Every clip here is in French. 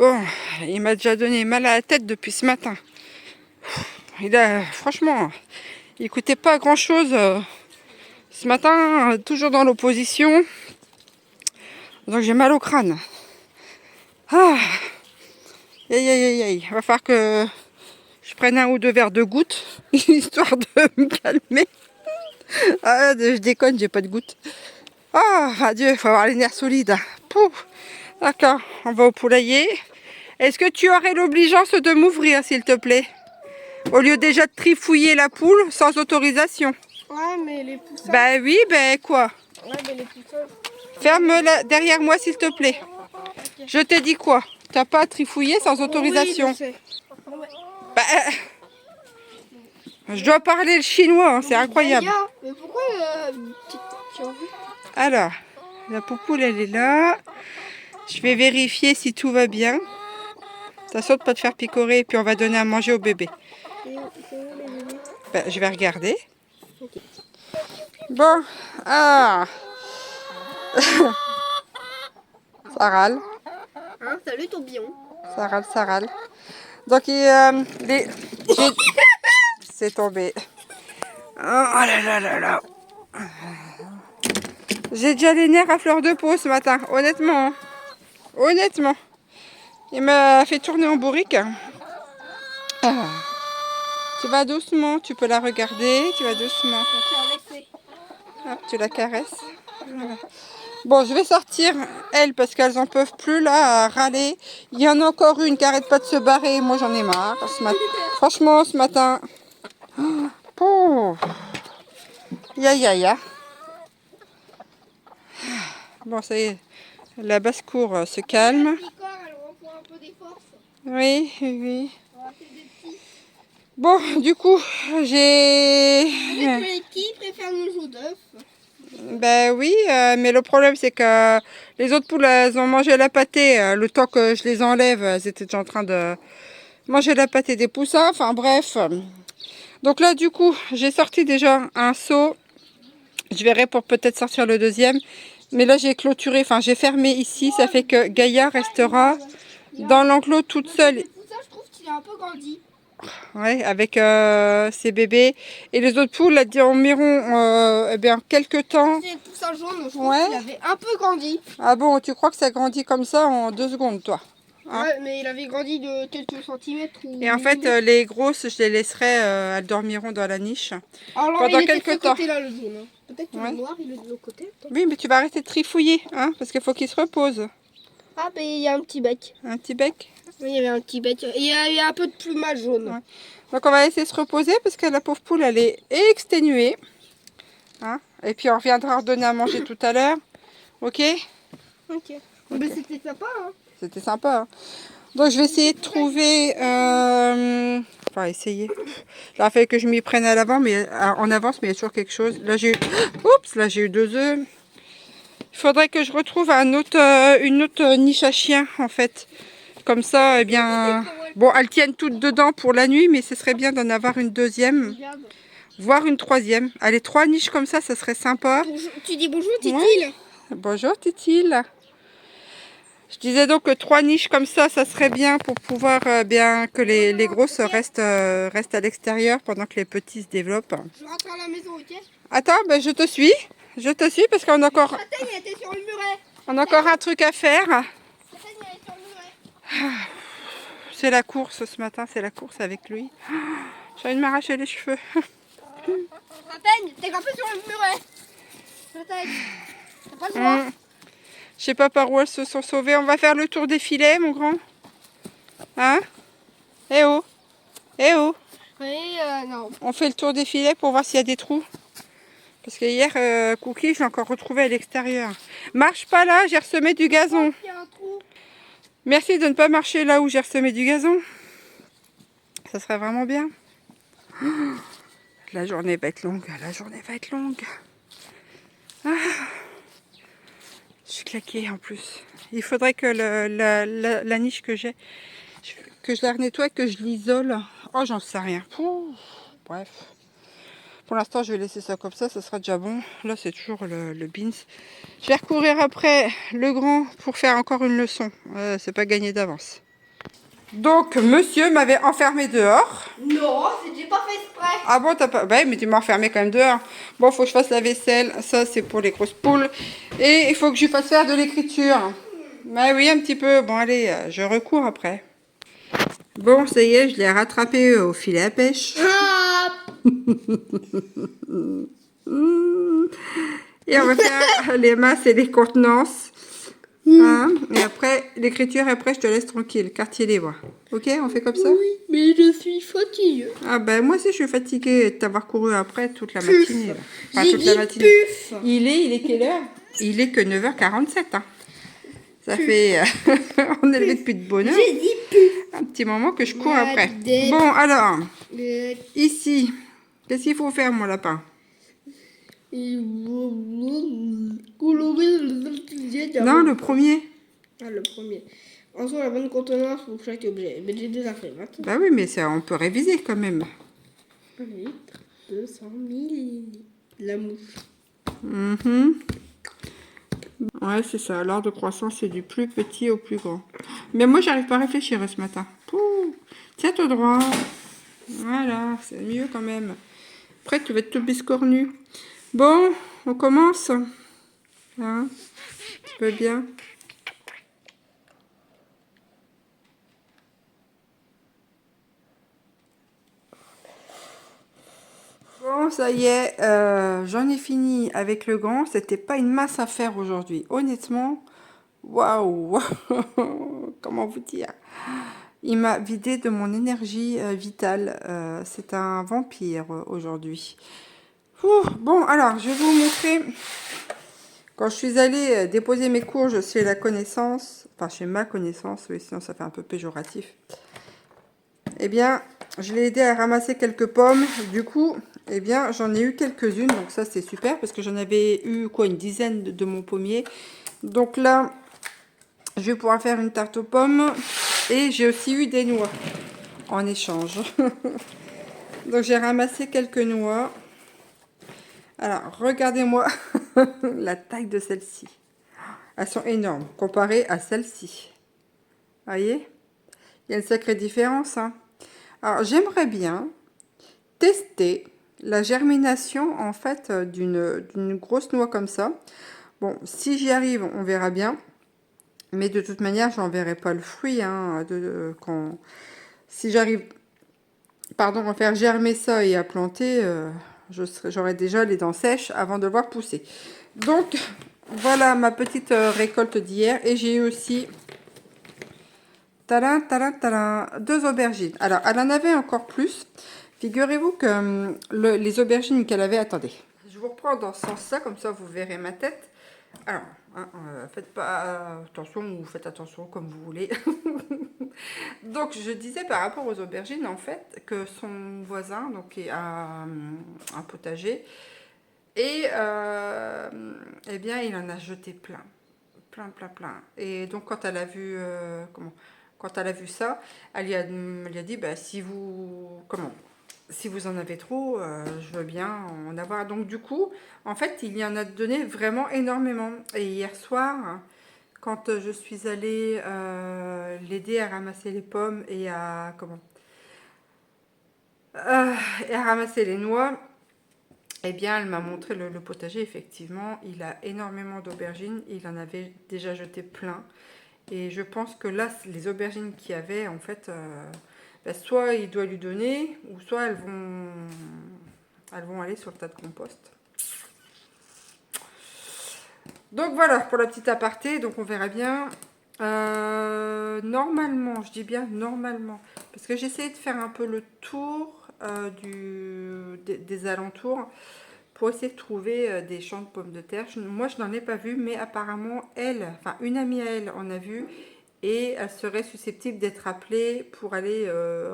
Bon, il m'a déjà donné mal à la tête depuis ce matin. Franchement, il n'écoutait pas grand-chose ce matin, toujours dans l'opposition. Donc j'ai mal au crâne. Ah, aïe, aïe, aïe, aïe. Il va falloir que je prenne un ou deux verres de gouttes, histoire de me calmer. Ah, je déconne, j'ai pas de gouttes. Ah, adieu, il faut avoir les nerfs solides. Pouf. D'accord, on va au poulailler. Est-ce que tu aurais l'obligeance de m'ouvrir, s'il te plaît? Au lieu déjà de trifouiller la poule sans autorisation. Ouais, mais les poussins... Bah oui, ben quoi? Ouais, mais les poussins... Ferme-la derrière moi, s'il te plaît. Okay. Je t'ai dit quoi? T'as pas trifouillé sans autorisation? Oui, je sais. Bah, je dois parler le chinois, hein, c'est incroyable. Mais pourquoi tu as envie? Alors, la poupoule, elle est là. Je vais vérifier si tout va bien. Attention de ne pas te faire picorer et puis on va donner à manger au bébé. Ben, je vais regarder. Okay. Bon, ah. Ça râle. Hein, salut tourbillon. Ça râle, ça râle. Donc, c'est tombé. Oh là là là là. J'ai déjà les nerfs à fleur de peau ce matin, honnêtement. Hein. Honnêtement. Il m'a fait tourner en bourrique. Ah. Tu vas doucement, tu peux la regarder, tu vas doucement. Hop, tu la caresses. Voilà. Bon, je vais sortir, elles, parce qu'elles en peuvent plus, là, à râler. Il y en a encore une qui arrête pas de se barrer. Moi, j'en ai marre. Franchement, ce matin... Oh. Ya, ya, ya. Bon, ça y est. La basse-cour se calme. Oui, oui, oui. Bon, du coup, j'ai... Qui préfère le jaune d'œuf? Ben oui, mais le problème c'est que les autres poules, elles ont mangé la pâtée. Le temps que je les enlève, elles étaient déjà en train de manger la pâtée des poussins. Enfin bref. Donc là, du coup, j'ai sorti déjà un seau. Je verrai pour peut-être sortir le deuxième. Mais là, j'ai clôturé, enfin j'ai fermé ici. Ça fait que Gaïa restera dans l'enclos toute seule. Je trouve qu'il a un peu grandi. Ouais, avec ses bébés. Et les autres poules, là, environ eh bien, quelques temps. C'est le poussin jaune, je trouve qu'il avait un peu grandi. Ah bon, tu crois que ça grandit comme ça en 2 secondes, toi? Hein? Ouais, mais il avait grandi de quelques centimètres. Et en fait, les grosses, je les laisserai, elles dormiront dans la niche. Alors, pendant quelques temps. Là, le jaune. Peut-être que le noir, il est de l'autre côté. Oui, mais tu vas arrêter de trifouiller, hein, parce qu'il faut qu'il se repose. Ah, mais il y a un petit bec. Un petit bec? Oui, il y avait un petit bec. Il y a un peu de plumage jaune. Ouais. Donc on va laisser se reposer parce que la pauvre poule, elle est exténuée. Hein, et puis on reviendra redonner à manger tout à l'heure. Ok? Ok. Mais c'était sympa, hein. C'était sympa. Hein. Donc je vais essayer de trouver... Enfin, essayer. Il a fallu que je m'y prenne à l'avant, mais en avance, mais il y a toujours quelque chose. Là, j'ai eu... Oups, là, j'ai eu 2 œufs. Il faudrait que je retrouve une autre niche à chien, en fait. Comme ça, eh bien... Bon, elles tiennent toutes dedans pour la nuit, mais ce serait bien d'en avoir une deuxième. Voire une troisième. Allez, 3 niches comme ça serait sympa. Bonjour. Tu dis bonjour, Titile. Ouais. Bonjour, Titile. Je disais donc que 3 niches comme ça serait bien pour pouvoir bien que les grosses restent à l'extérieur pendant que les petits se développent. Je rentre à la maison, ok? Attends, ben je te suis. Je te suis parce qu'on a encore... était sur le muret. On a encore un truc à faire. C'est la course ce matin, c'est la course avec lui. J'ai envie de m'arracher les cheveux. Châtaigne, t'es grimpé sur le muret. Châtaigne, t'as pas le droit. Je sais pas par où elles se sont sauvées. On va faire le tour des filets, mon grand. Hein? Eh oh! Eh oh! Oui, non. On fait le tour des filets pour voir s'il y a des trous. Parce que hier, Cookie, je l'ai encore retrouvé à l'extérieur. Marche pas là, j'ai ressemé du gazon. Il y a un trou. Merci de ne pas marcher là où j'ai ressemé du gazon. Ça serait vraiment bien. La journée va être longue, la journée va être longue. Ah, je suis claquée en plus. Il faudrait que la niche que j'ai, que je la nettoie, que je l'isole. Oh, j'en sais rien. Pouh, bref. Pour l'instant, je vais laisser ça comme ça sera déjà bon. Là, c'est toujours le beans. Je vais recourir après le grand pour faire encore une leçon. C'est pas gagné d'avance. Donc, monsieur m'avait enfermé dehors. Non, j'ai pas fait exprès. Ah bon, t'as pas... Bah, mais tu m'as enfermé quand même dehors. Bon, faut que je fasse la vaisselle. Ça, c'est pour les grosses poules. Et il faut que je fasse faire de l'écriture. Bah oui, un petit peu. Bon, allez, je recours après. Bon, ça y est, je l'ai rattrapé au filet à pêche. Ah, Et on va faire les masses et les contenances. Hein, et après, l'écriture, après, je te laisse tranquille. Quartier libre. Ok, on fait comme ça? oui, mais je suis fatiguée. Ah ben, moi aussi, je suis fatiguée de t'avoir couru après toute la matinée. Là. Enfin, J'ai toute la dit matinée. puf. Il est quelle heure? Il est que 9h47. Hein. Ça fait... on est levé depuis de bonne heure. J'ai dit puf. Un petit moment que je cours Ouais, après. des- Bon, alors, Euh, ici, qu'est-ce qu'il faut faire, mon lapin? Non, le premier. Ah, le premier. Ensuite, la bonne contenance pour chaque objet. Mais j'ai déjà fait. Maintenant, Bah oui, mais ça, on peut réviser quand même. 1 litre, 200 millilitres. La mouche. Mhm. Ouais, c'est ça. L'ordre de croissance, c'est du plus petit au plus grand. Mais moi, j'arrive pas à réfléchir ce matin. Pouh. Tiens-toi droit. Voilà, c'est mieux quand même. Après, tu vas être tout biscornu. Bon, on commence. Hein? Tu veux bien? Bon, ça y est, j'en ai fini avec le gant. C'était pas une masse à faire aujourd'hui. Honnêtement, waouh! Comment vous dire? Il m'a vidé de mon énergie vitale. C'est un vampire aujourd'hui. Bon, alors, je vais vous montrer. Quand je suis allée déposer mes courges chez la connaissance, enfin chez ma connaissance, oui, sinon ça fait un peu péjoratif. Eh bien, je l'ai aidé à ramasser quelques pommes. Du coup, eh bien, j'en ai eu quelques-unes. Donc ça, c'est super parce que j'en avais eu quoi, une dizaine de mon pommier. Donc là, je vais pouvoir faire une tarte aux pommes. Et j'ai aussi eu des noix en échange. Donc j'ai ramassé quelques noix. Alors, regardez-moi la taille de celle-ci. Elles sont énormes comparées à celle-ci. Voyez? Il y a une sacrée différence. Hein. Alors, j'aimerais bien tester la germination en fait d'une grosse noix comme ça. Bon, si j'y arrive, on verra bien. Mais de toute manière, j'en verrai pas le fruit. Hein, si j'arrive, pardon, à faire germer ça et à planter, j'aurai déjà les dents sèches avant de le voir pousser. Donc, voilà ma petite récolte d'hier. Et j'ai eu aussi, tadam, tadam, tadam, 2 aubergines. Alors, elle en avait encore plus. Figurez-vous que les aubergines qu'elle avait... Attendez, je vous reprends dans ce sens-là, comme ça vous verrez ma tête. Alors, hein, faites pas attention ou faites attention comme vous voulez. Donc, je disais par rapport aux aubergines, en fait, que son voisin donc, a un potager. Et eh bien, il en a jeté plein. Plein, plein, plein. Et donc, quand elle a vu... quand elle a vu ça, elle lui a dit, bah, si vous en avez trop, je veux bien en avoir. Donc du coup, en fait, il y en a donné vraiment énormément. Et hier soir, quand je suis allée l'aider à ramasser les pommes et à et à ramasser les noix, eh bien, elle m'a montré le potager. Effectivement, il a énormément d'aubergines. Il en avait déjà jeté plein. Et je pense que là, les aubergines qu'il y avait, en fait, bah, soit il doit lui donner, ou soit elles vont aller sur le tas de compost. Donc voilà pour la petite aparté. Donc on verra bien. Normalement, je dis bien normalement, parce que j'ai essayé de faire un peu le tour des alentours pour essayer de trouver des champs de pommes de terre. Moi, je n'en ai pas vu, mais apparemment, enfin une amie à elle en a vu. Et elle serait susceptible d'être appelée pour aller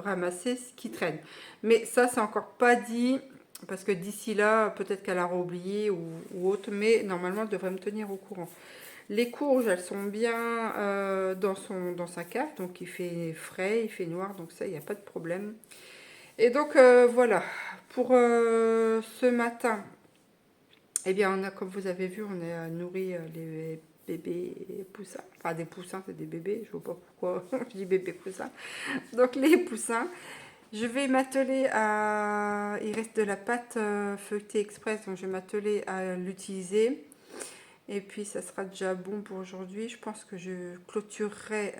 ramasser ce qui traîne. Mais ça, c'est encore pas dit, parce que d'ici là, peut-être qu'elle aura oublié ou autre, mais normalement, elle devrait me tenir au courant. Les courges, elles sont bien dans sa cave, donc il fait frais, il fait noir, donc ça, il n'y a pas de problème. Et donc, voilà, pour ce matin, eh bien, comme vous avez vu, on a nourri bébés poussins. Enfin, des poussins, c'est des bébés. Je vois pas pourquoi je dis bébé poussin. Donc, les poussins. Je vais m'atteler à... Il reste de la pâte feuilletée express, donc je vais m'atteler à l'utiliser. Et puis, ça sera déjà bon pour aujourd'hui. Je pense que je clôturerai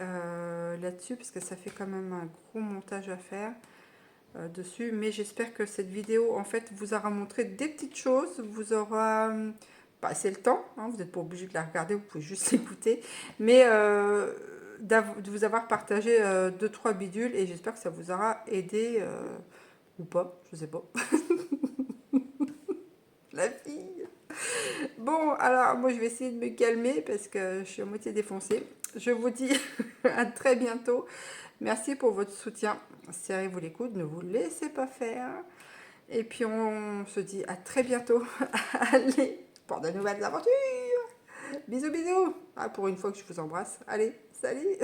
là-dessus, parce que ça fait quand même un gros montage à faire dessus. Mais j'espère que cette vidéo, en fait, vous aura montré des petites choses. Vous aura passé le temps. Hein, vous n'êtes pas obligé de la regarder, vous pouvez juste l'écouter. Mais de vous avoir partagé 2-3 bidules. Et j'espère que ça vous aura aidé ou pas, je sais pas. La fille. Bon, alors moi je vais essayer de me calmer parce que je suis à moitié défoncée. Je vous dis à très bientôt. Merci pour votre soutien. Serrez-vous les coudes, ne vous laissez pas faire. Et puis on se dit à très bientôt. Allez, pour de nouvelles aventures. Bisous, bisous. Ah, pour une fois que je vous embrasse. Allez, salut.